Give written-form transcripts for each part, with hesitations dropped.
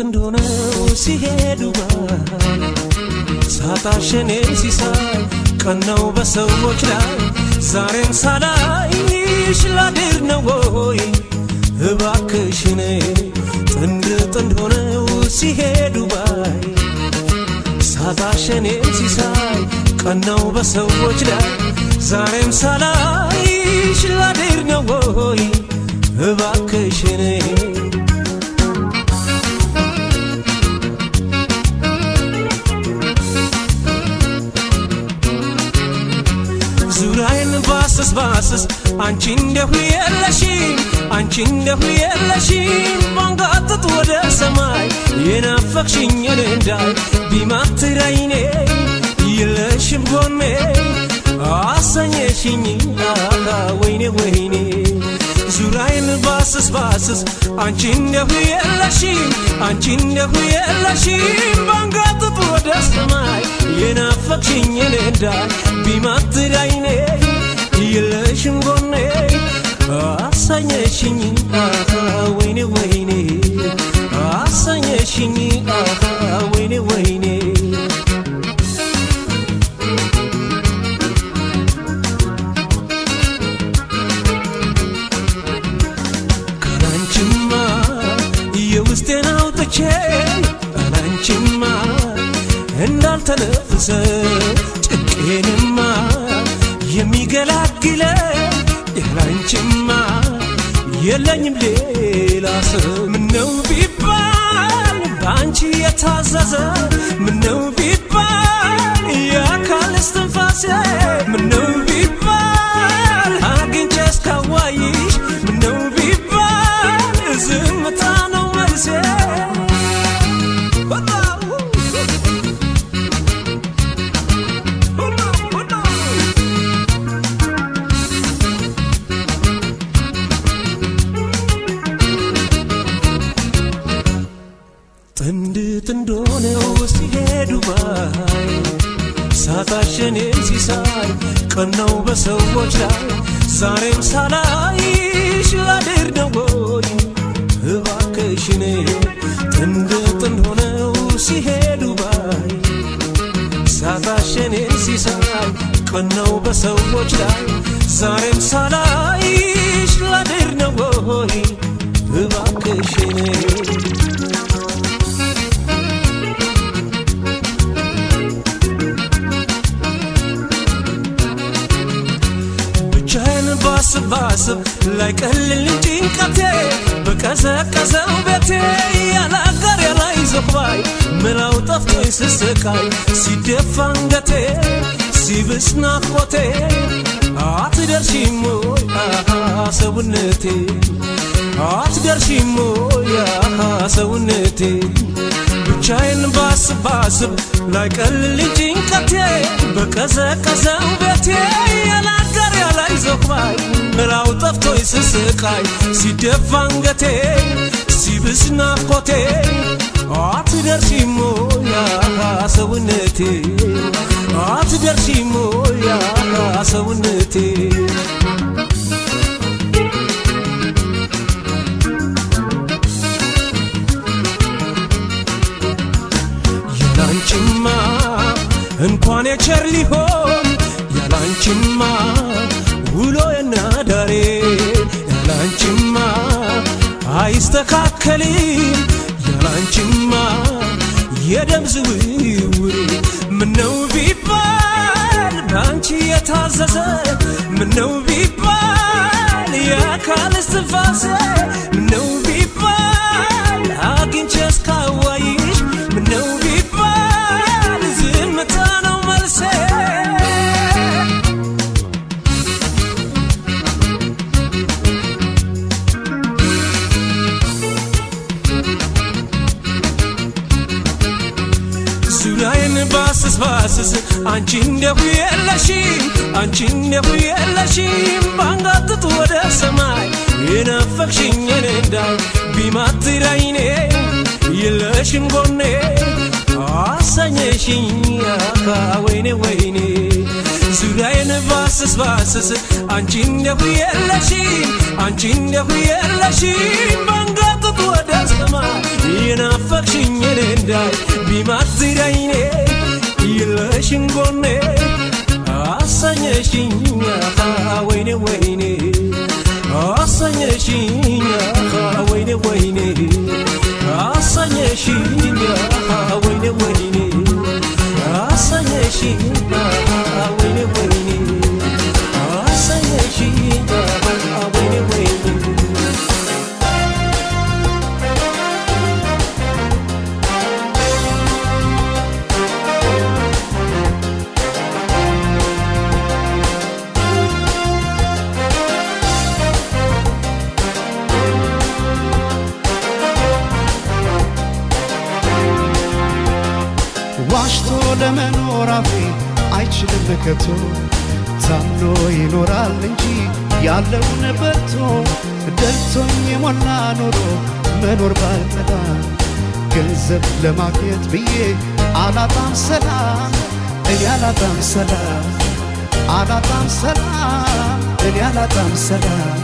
እንደሆነው ሲሄዱ ሳታሸኔ ሲሳይ ቀናው በሰዎች ላይ ዛሬም ሳላይሽ ላድር ነው ወይ እባክሽኔ ጥንድ ሆነው ሲሄዱ ሳታሸኔ ሲሳይ ቀናው በሰዎች ላይ ዛሬም ሳላይሽ ላድር ነው ወይ እባክሽኔ ዙራይን ባስስ አንቺ እንደሁ የለሽም ባንጋጥጥ ወደ ሰማይ የናፈቅሽኝ እንዳይ ቢማትራይኔ የለሽም ጎኔ አሰኘሽኝ ወይኔ ዙራይን ባስስ አንቺ እንደሁ የለሽም ባንጋጥጥ ወደ ሰማይ የናፈቅሽኝ እንዳይ ቢማትራይኔ የለሽም ጎኔ አሰኘሽኝ ወይኔ አሰኘሽኝ ወይኔ ካላንቺማ የውስጤን አውጥቼ ካላንቺማ እንዳልተነፍሰ ጭቄንማ የሚገላግለ ያላንቺማ የለኝም ሌላ ሰው ምነው ቢባል ባንቺ የታዘዘ ምነው ቢባል የአካል እስትንፋሴ ምነው ቢባል አግኝቼ እስካዋይሽ ምነው ቢባል ዝምታ ነው መልሴ ጥንድ ሆነው ሲሄዱ ሳታሸኔ ሲሳይ ቀናው በሰዎች ላይ ዛሬም ሳላይሽ ላድር ነው ወይ እባክሽኔ ጥንድ ሆነው ሲሄዱ ሳታሸኔ ሲሳይ ቀናው በሰዎች ላይ ዛሬም ሳላይሽ ላድር ነው ወይ እባክሽኔ ባስብ ላይ ቀልል ጭንቀቴ በቀዘቀዘው ቤቴ ያላገር ያላይ ዘባይ መላው ጠፍቶኝ ስስቃይ ሲደፋ አንገቴ ሲብስ ናፍቆቴ አትደርሺም ወይ ሰውነቴ አትደርሺም ወይ ሰውነቴ ብቻዬን ባስብ ላይ ቀልል ጭንቀቴ በቀዘቀዘው ቤቴ ያላገር ያላይ ዘባይ መላው ጠፍቶኝ ስስቃይ ሲደፋ አንገቴ ሲብስ ናፍቆቴ አትደርሺም ወይ ሰውነቴ አትደርሺም ወይ ሰውነቴ ያላንቺማ እንኳን የቸር ሊሆን ያላንቺማ ውሎዬና ዳሬ ያላንቺማ አይስተካከልም ያላንቺማ የደም ዝውውሬ ምነው ቢባል ባንቺ የታዘዘ ምነው ቢባል የአካል እስትንፋሴ ምነው ቢባል አግኝቼ እስካዋይሽ ምነው ቢባል ዝምታ ነው መልሴ ዙራይን ባስስ አንቺ እንደሁ የለሽም ባንጋጥጥ ወደ ሰማይ የናፈቅሽኝ እንዳይ ቢማትራይኔ የለሽም ጎኔ አሰኘሽኝ ወይኔ ዙራይን ባስስ አንቺ እንደሁ የለሽም ባንጋጥጥ ባንጋጥጥ ወደ ሰማይ የናፈቅሽኝ እንዳይ ቢማትር አይኔ የለሽም ጎኔ አሰኘሽኝ ወይኔ ወይኔ አሰኘሽኝ ወይኔ ወይኔ አሰኘሽኝ ወይኔ ወይኔ አሰኘሽኝ ወይኔ ወይኔ አሰኘሽኝ ወይኔ ወይኔ ዋሽቶ ለመኖር አፌ አይችልም ከቶ ታምኖ ይኖራል እንጂ ያለውን በልቶ ደልቶኝ የሞላ ኑሮ መኖር ባልጠላ ገንዘብ ለማግኘት ብዬ አላጣም ሰላም እኔ አላጣም ሰላም አላጣም ሰላም እኔ አላጣም ሰላም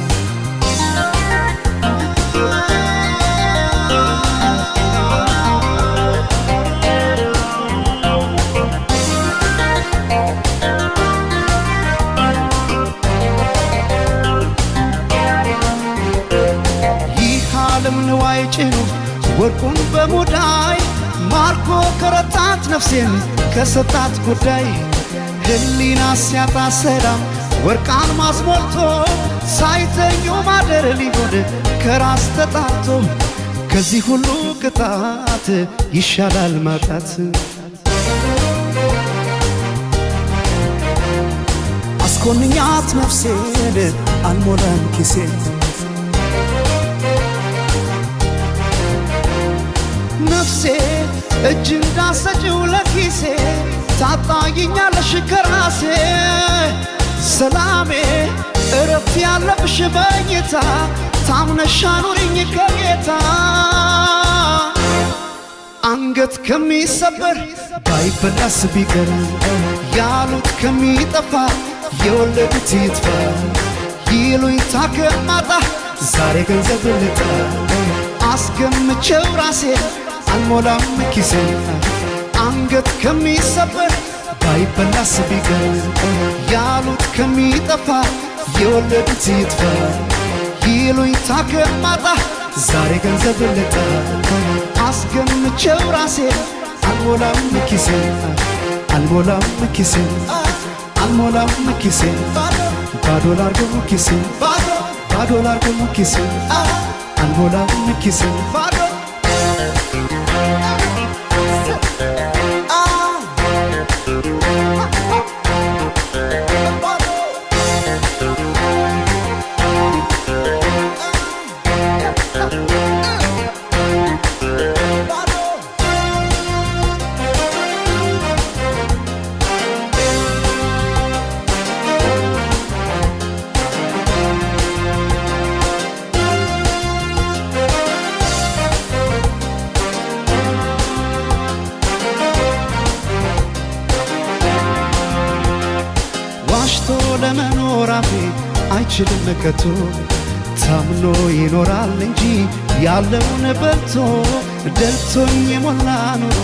ንዋይ ጭኑ ወርቁን በሙዳይ ማርኮ ከረታት ነፍሴን ከሰጣት ጉዳይ ህሊና ሲያጣ ሰላም ወርቅ አልማዝ ሞልቶ ሳይተኙ ማደር ሊሆን ከራስ ተጣቶ ከዚህ ሁሉ ቅጣት ይሻላል ማጣት አስኮንኛት ነፍሴን አልሞላም ኪሴን ነፍሴ እጅ እንዳሰጭው ለኪሴ ታጣይኛለሽ ከራሴ ሰላሜ እረፍት ያለብሽ በኝታ ታምነሽ ኑሪኝ ከጌታ አንገት ከሚሰበር ባይበላስ ቢቀር ያሉት ከሚጠፋ የወለዱት ይጥፋ ይሉኝታ ከማጣ ዛሬ ገንዘብ ልጣ አስገምቼው ራሴ አልሞላም ኪሴ አንገት ከሚሰበር ባይበላስ ቢቀር ያሉት ከሚጠፋ የወለዱት ይጥፋ ይሉኝታ ከማጣ ዛሬ ገንዘብ ልጣ አስገምቼው ራሴ አልሞላም ኪሴ አልሞላም ኪሴ አልሞላም ኪሴ ባዶ ላርገው ኪሴ ባዶ ላርገው ኪሴ አልሞላም ኪሴ ባዶ ዋሽቶ ለመኖር አፌ አይችልም ከቶ ታምኖ ይኖራል እንጂ ያለውን በልቶ ደልቶኝ የሞላ ኑሮ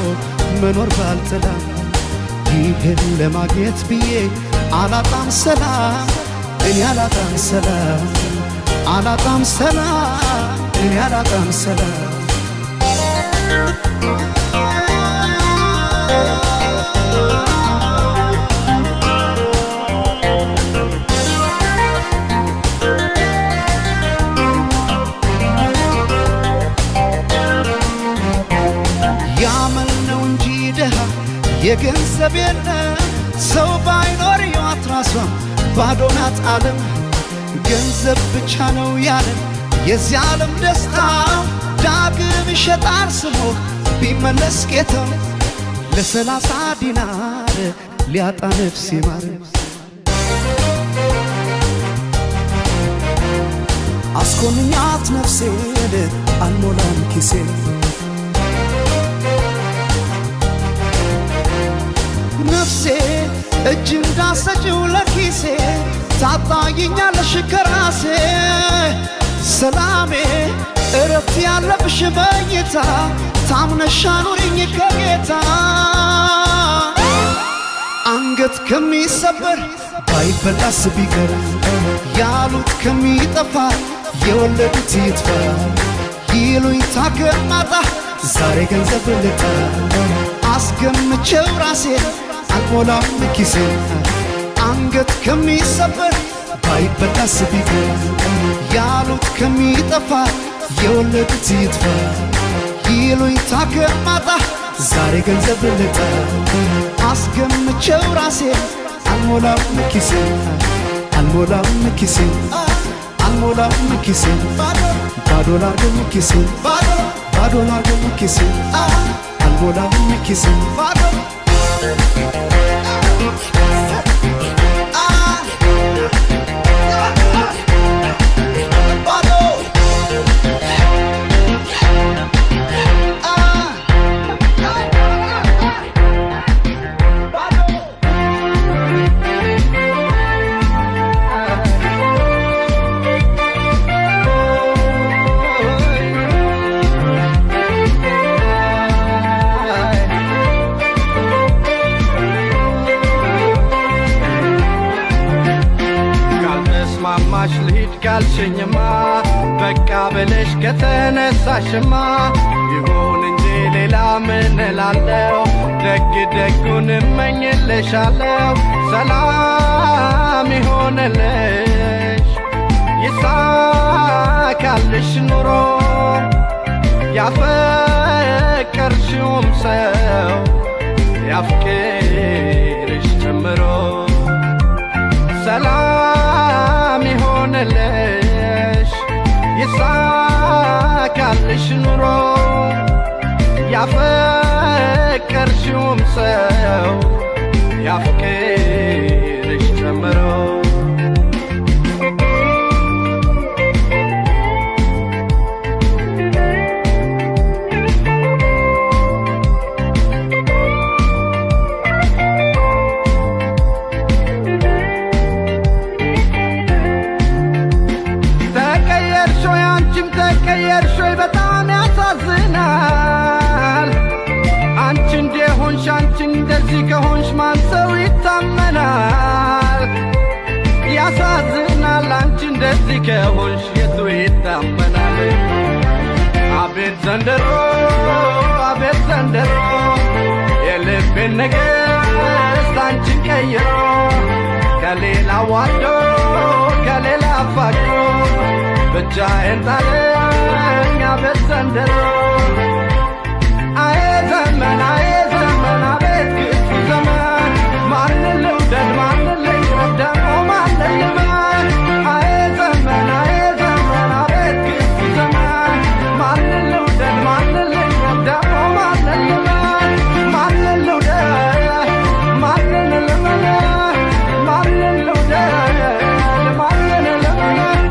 መኖር ባልጠላ ይህን ለማግኘት ብዬ አላጣም ሰላም እኔ አላጣም ሰላም አላጣም ሰላም እኔ አላጣም ሰላም የገንዘብ የለም ሰው ባይኖር ሕይወት ራሷም ባዶ ናት ዓለም ገንዘብ ብቻ ነው ያለን የዚህ ዓለም ደስታ ዳግም ይሸጣል ስሞ ቢመለስ ጌታው ለ30 ዲናር ሊያጣ ነፍስ ይማር አስኮንኛት ነፍሴን አልሞላም ኪሴ ነፍሴ እጅ እንዳሰጭው ለኪሴ ታጣይኛለሽ ከራሴ ሰላሜ እረፍት ያለብሽ መኝታ ታምነሽ አኑሪኝ ከጌታ አንገት ከሚሰበር ባይበላስ ቢቀር ያሉት ከሚጠፋ የወለዱት ይጥፋ ይሉኝታ ከማጣ ዛሬ ገንዘብ ልጣ አስገምቼው ራሴን አልሞላም ኪሴን አንገት ከሚሰበር ባይበላስ ቢቀር ያሉት ከሚጠፋ የወለዱት ይጥፋ ይሉኝታ ከማጣ ዛሬ ገንዘብ ልጣ አስገምቼው ራሴን አልሞላም ኪሴን አልሞላም ኪሴን አልሞላም ኪሴን ባዶ ላርገው ኪሴን ባዶ ላርገው ኪሴን አልሞላም ኪሴን ባዶ ልሂድ ካልሽኝማ በቃ ብለሽ ከተነሳሽማ ይሁን እንጂ ሌላ ምን እላለሁ ደግ ደጉን እመኝልሻለሁ ሰላም ይሆንልሽ ይሳካልሽ ኑሮ ያፈቀርሽውም ሰው ያፍቅርሽ ጨምሮ ሰላም ይሆንልሽ ይሳካልሽ ኑሮ ያፈቀርሽውም ሰው ያፍቅርሽ ጨምሮ ተቀየርሾይ በጣም ያሳዝናል አንቺ እንደሆንሽ አንቺ እንደዚህ ከሆንሽ ማን ሰው ይታመናል ያሳዝናል አንቺ እንደዚህ ከሆንሽ የቱ ይታመናል አቤት ዘንድሮ የልቤን ንግሥት አንቺን ቀይሮ ከሌላ ዋዶ ከሌላ አፋቅሮ ብቻዬን ጣለኝ አቤት ዘንድሮ አዬ ዘመን አቤት ክፉ ዘመን ማንን ልውደድ ማንን ልቅረብ ደግሞ ማንን ልመን አዬ ዘመን አቤት ክፉ ዘመን ማንን ልውደድ ማንን ልቅረብ ደግሞ ማንን ልመን ማንን ልውደድ ማንን ልመን ማንን ልውደድ ማንን ልመን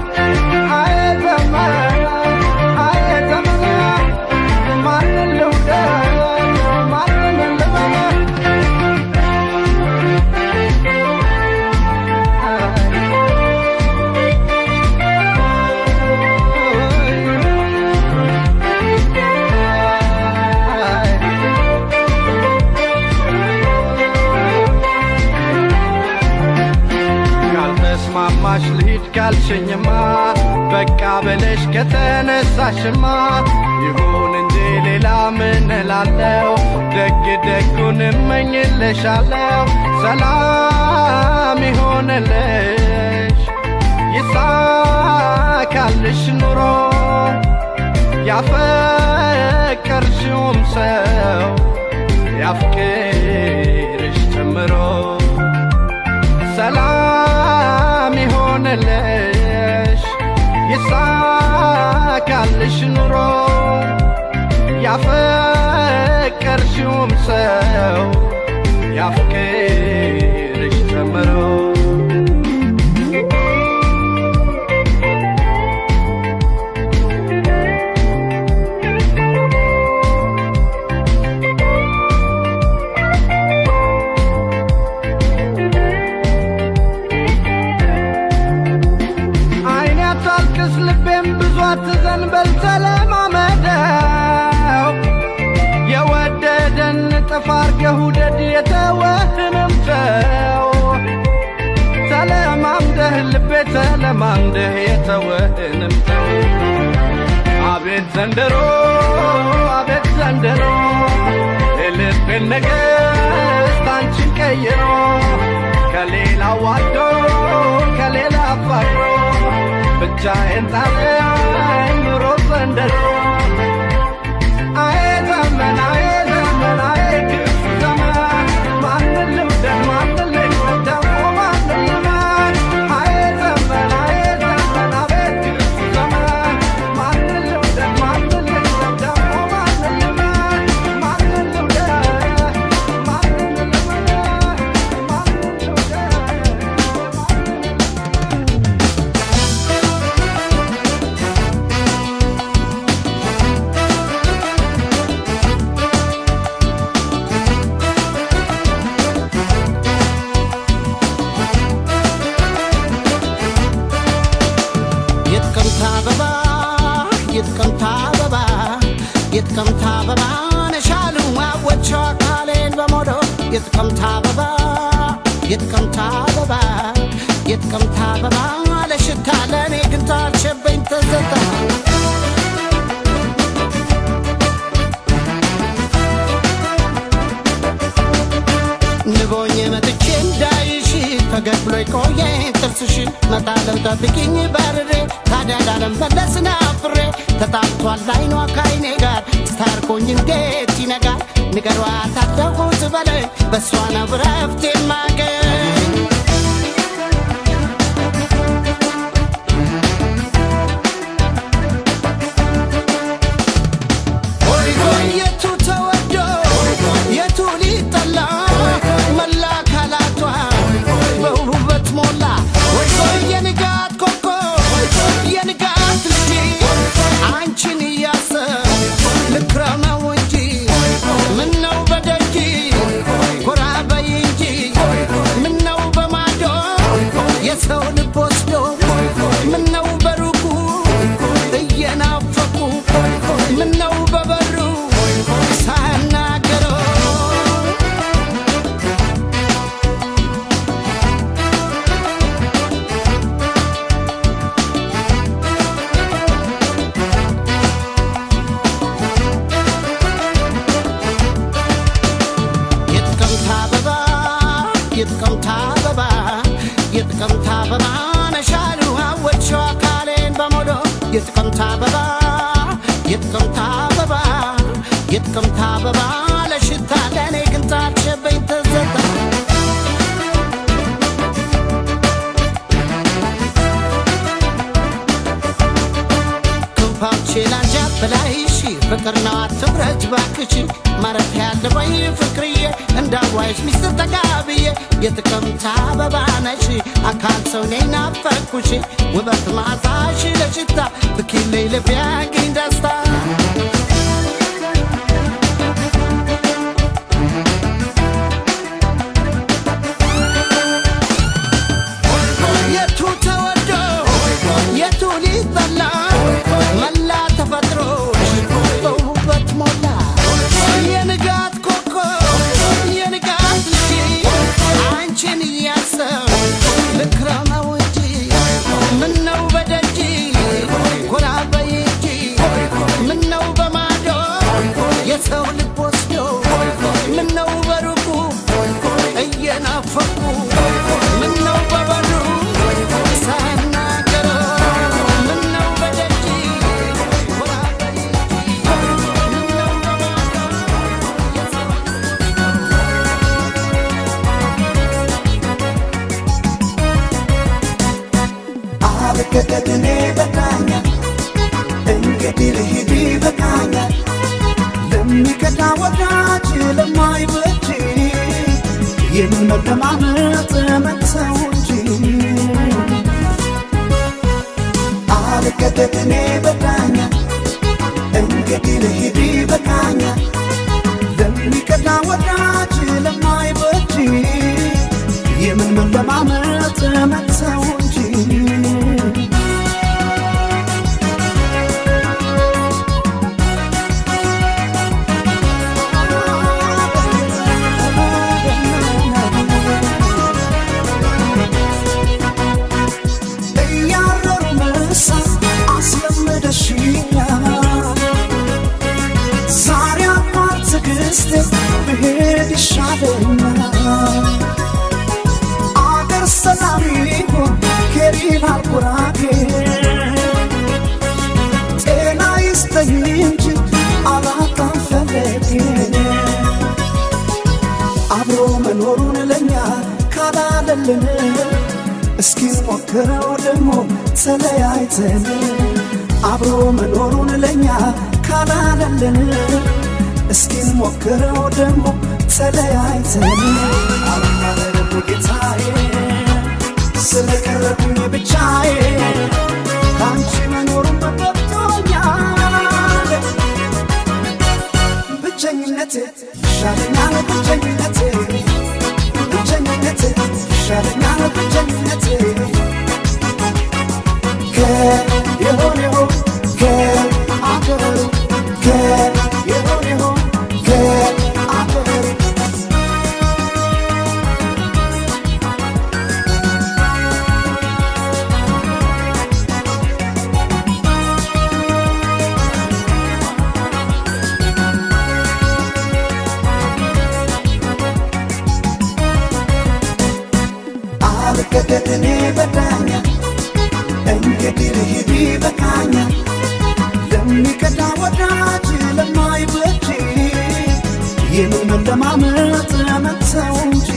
ማማሽ ልሂድ ካልሽኝማ በቃ ብለሽ ከተነሳሽማ ይሁን እንጂ ሌላ ምን እላለሁ ደግ ደጉን እመኝልሻለሁ ሰላም ይሆንልሽ ይሳካልሽ ኑሮ ያፈቀርሽውም ሰው ያፍቅርሽ ጨምሮ ሰላም ይሆንልሽ ይሳካልሽ ኑሮ ያፈቀርሽውም ሰው ያፍቅርሽ ጨምሮ ልቤም ብዙ አትዘንበል ተለማምደህ የተወህንም ተው አቤት ዘንድሮ አቤት ዘንድሮ የልቤን ነገሥት አንቺን ቀይሮ ከሌላ ዋዶ ከሌላ አፋቅሮ ብቻዬን ጣለኝ ኑሮ ዘንድሮ አይ ዘመን አይ ዘመን አይ ክፉ ዘመን ማንን ልውደድ ማንን ልግደል ደግሞ ማንን ልመን አይ ዘመን አቤት ክፉ ዘመን ማንን ልውደድ ማንን ልግደል ደግሞ ማንን ልመን ማንን ልውደድ ማንን ልመን ማንን ልውደድ የጥቅምት አበባ ነሻሉ አወቸው አካሌን በሞዶ የጥቅምት አበባ የጥቅምት አበባ የጥቅምት አበባ ለሽታ ለእኔ ግን ታልሸበኝ ተዘታ ንቦኝ መጥቼ እንዳይሽ ፈገግ ብሎ ቆየ ጥርስሽ መጣለው ጠብቂኝ በርሬ ታዲያ ላለመለስን አፍሬ ተጣልቷል አይኗ ካይኔ ጋር ስታርቆኝ እንዴት ይነጋል ንገሯት አታውቁት በለኝ በእሷ ነው ረፍት የማገኝ የቱ ተወዶ የቱ ሊጠላ መላ ካላቷ በውበት ሞላ ወይ የንጋት ኮኮ የንጋት ልጅ አንቺን እያሰብ ልክረመው እንጂ ምነው በደጅ ጎራ በይ እንጂ ምነው በማዶ የሰው ልብ ወስዶ ምነው በሩቁ እየናፈቁ ምነው በበሩ ሳናገረው የጥቅምት አበባ የጥቅምት አበባ ነሻሉ አወቸው አካሌን በሞዶ የጥቅምት አበባ የጥቅምት አበባ የጥቅምት አበባ ለሽታ ለእኔ ግን ታልሸበኝ ተዘታ ክንፋቼ ላንጃ በላይሽ ፍቅር ነው አትውረጅ ባክሽ ማረፊያ ያለ ወይ ፍቅርዬ እንዳዋይሽ ሚስት ተጋብዬ የጥቅምት አበባ ነሽ አካል ሰው ነኝ ናፈኩሽ ውበት ማዛሽ ለሽታ ብኪለይ ልብ ያግኝ ደስታ የቱ ተወዶ የቱ ሊጠላ መላ ተፈጥሮሽ በውበት ሞላ የንጋት ኮኮ የንጋት ልጅ አንቺን እያሰብ ልክረመው እንጂ ምነው በደጅ ጎራ በይ እንጂ ምነው በማዶ የሰው ልብ ወስዶ ምነው በሩቁ እየናፈቁ ምነው በበሩ ሳናገረው ምነው በደጅ ጎራ በይ እንጂ ምነው በማዶ የሰው አልከተትኔ በቃኛ እንግዲህ ልሂድ በቃኛ ለሚከዳ ወዳጅ ለማይበጅ የምን መለማመጥ መተው እንጂ አልከተትኔ በቃኛ እንግዲህ ልሂድ በቃኛ ለሚከዳ ወዳጅ ለማይበጅ የምን መለማመጥ መተው እንጂ እስኪ ሞክረው ደሞ ተለያይተን አብሮ መኖሩን ለኛ ካላለልን እስኪ ሞክረው ደሞ ተለያይተን አልማረም ጌታዬ ስለቀረብኝ ብቻዬ ካንቺ መኖሩን በገብቶኛል ብቸኝነቴ ይሻለኛል ብቸኝነቴ ብቸኝነቴ ይሻለኛል ብቸኝነቴ ከየሆነው ከአገሩ ከየሆነው ከአገሩ አልገደድኔ በዳኛ እንግዲህ ልሂድ በቃኛ ለሚቀዳ ወዳጅ ለማይበጅ የምን መለማመጥ መተው እንጂ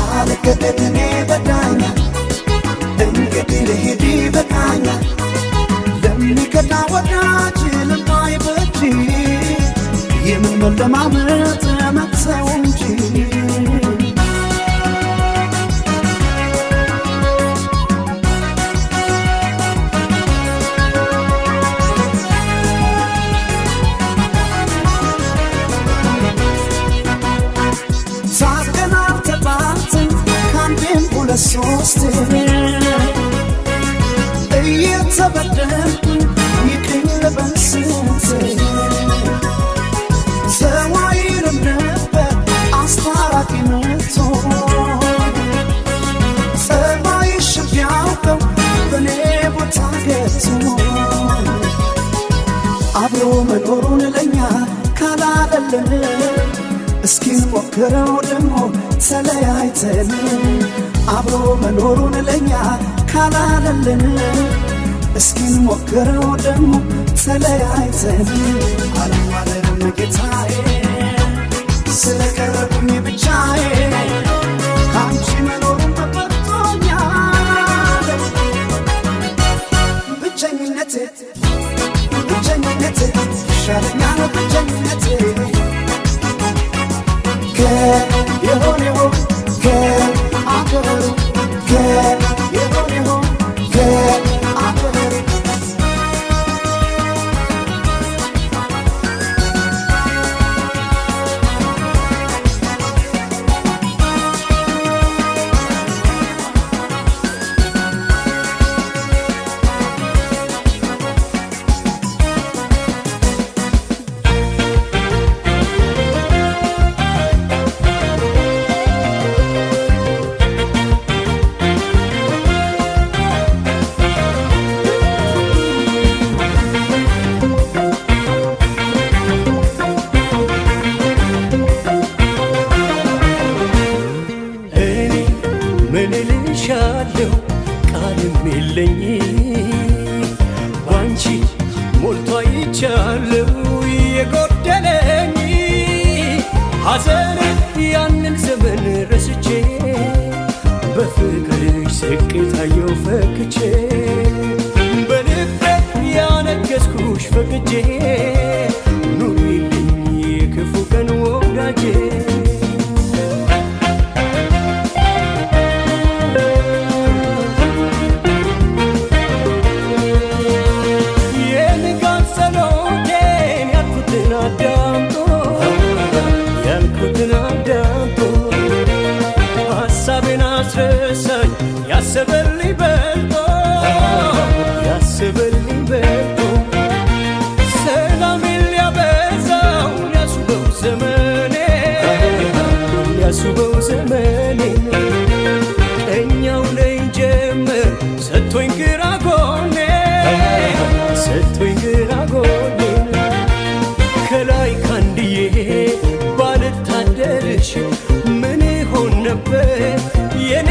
አልገደድኔ በዳኛ እንግዲህ ልሂድ በቃኛ ለሚቀዳ ወዳጅ ለማይበጅ የምን መለማመጥ መተው እንጂ ሶስት እየተበደልኩ ይቅኝ ለበስንት ሰዋይንም ነበር አስታራቂ መቶ ጸባይሽ ቢያውቀው በኔ ቦታ ገብቶ አብሮ መኖሩን ለኛ ካላለልን እስኪ ሞክረው ደሞ ተለያይተን አብሮ መኖሩን ለኛ ካላለልን እስኪ ሞክረው ደሞ ተለያይተን አልማረም ጌታዬ ስለቀረብኝ ብቻዬ ካንቺ መኖሩን በበቶኛል ብቸኝነቴ ብቸኝነቴ ይሻለኛል ብቸኝነቴ ከየሆነው ከአገሩ ከየሆነው ከአገሩ እልሻለሁ ቃልም የለኝ ባንቺ ሞልቶ አይቻለሁ የጎደለኝ ሐዘን ያንን ዘመን ረስቼ በፍቅርሽ ስቄታየው ፈክቼ በልቤ ያነገስኩሽ ፈቅጄ ኑሪልኝ የክፉ ቀን ወዳጄ ያሰበልኝ በልጦ ያሰበልኝ በልጦ ሰላሜን ሊያበዛው ሊያስውበው ዘመኔ ሊያስውበው ዘመኔን እኛው ላይ ጀመር ሰጥቶኝ ግራ ጎኔ ሰጥቶኝ ግራ ጎኔን ከላይ ካንድዬ ባልታደርሽ ምን ይሆን ነበር የኔ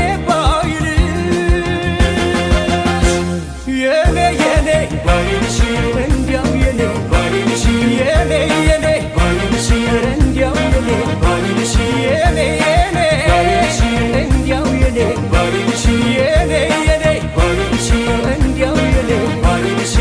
ባይልሽ እንዲያው የኔ ባይልሽ የኔ የኔ ባይልሽ እንዲያው የኔ ባይልሽ የኔ የኔ ባይልሽ የኔ ባይንሽ የኔ የኔ ባይንሽ እንዲያው የኔ ባይንሽ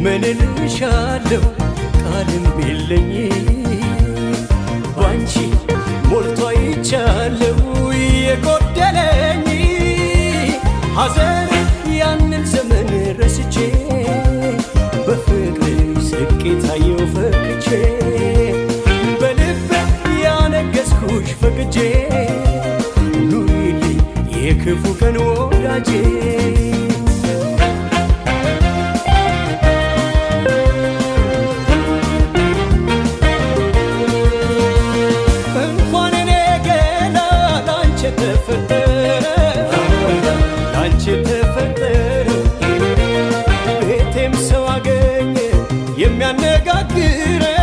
ምንልሻለው ቃልም የለኝ ባንቺ ሞልቶ አይቻለው የጎደለኝ ሐዘን ያንን ዘመን ረስቼ በፍቅርሽ ስቄ ታየው ፈክቼ በልቤ ያነገስኩሽ ፈቅጄ ኑሪልኝ የክፉ ቀን ወዳጄ ላንቺ ተፈጠረ ቤቴም ሰው አገኘ የሚያነጋግረው